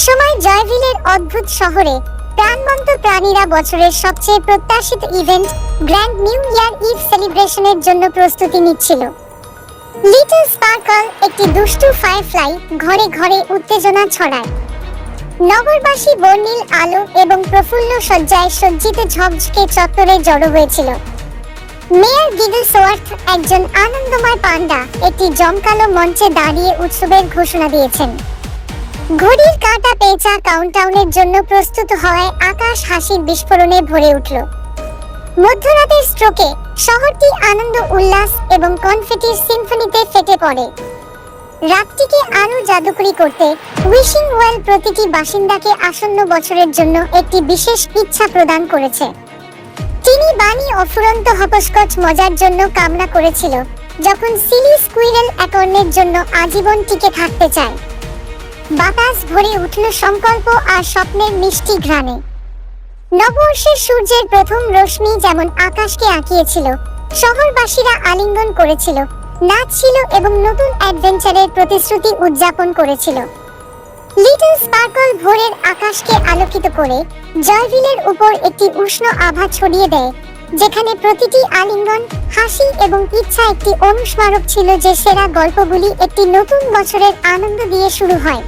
একসময় জয়ভিলের অদ্ভুত শহরে প্রাণবন্ত প্রাণীরা বছরের সবচেয়ে প্রত্যাশিত event grand new year eve সেলিব্রেশনের জন্য প্রস্তুতি নিচ্ছিল। লিটল স্পার্কল, একটি দুষ্টু ফায়ারফ্লাই, ঘরে ঘরে উত্তেজনা ছড়ায়। নগরবাসী বর্ণিল আলো এবং প্রফুল্ল সজ্জায় সজ্জিত ঝকঝকে চত্বরে জড়ো হয়েছিল। মেয়র গিগলসওয়ার্থ, একজন আনন্দময় পান্ডা, একটি জমকালো মঞ্চে দাঁড়িয়ে উৎসবের ঘোষণা দিয়েছেন। ঘড়ির কাঁটা পেঁচা কাউন্টডাউনের জন্য প্রস্তুত হওয়ায় আকাশ হাসির বিস্ফোরণে ভরে উঠল। মধ্যরাতের স্ট্রোকে শহরটি আনন্দ উল্লাস এবং কনফেটির সিম্ফনিতে ফেটে পড়ে। রাতটিকে আরো জাদুকরি করতে উইশিং ওয়েল প্রতিটি বাসিন্দাকে আসন্ন বছরের জন্য একটি বিশেষ ইচ্ছা প্রদান করেছে। তিনি বাণী অফুরন্ত হপস্কচ মজার জন্য কামনা করেছিল, যখন সিলি স্কুইরেল একর্নের জন্য আজীবন টিকে থাকতে চায়। বাতাস ভরে উঠল সংকল্প আর স্বপ্নের মিষ্টি ঘ্রাণে। নববর্ষের সূর্যের প্রথম রশ্মি যেমন আকাশকে আঁকিয়েছিল, শহরবাসীরা আলিঙ্গন করেছিল, নাচছিল এবং নতুন অ্যাডভেঞ্চারের প্রতিশ্রুতি উদযাপন করেছিল। লিটল স্পার্কল ভোরের আকাশকে আলোকিত করে জয়ভিলের উপর একটি উষ্ণ আভা ছড়িয়ে দেয়, যেখানে প্রতিটি আলিঙ্গন, হাসি এবং ইচ্ছা একটি অনুস্মারক ছিল যে সেরা গল্পগুলি একটি নতুন বছরের আনন্দ দিয়ে শুরু হয়।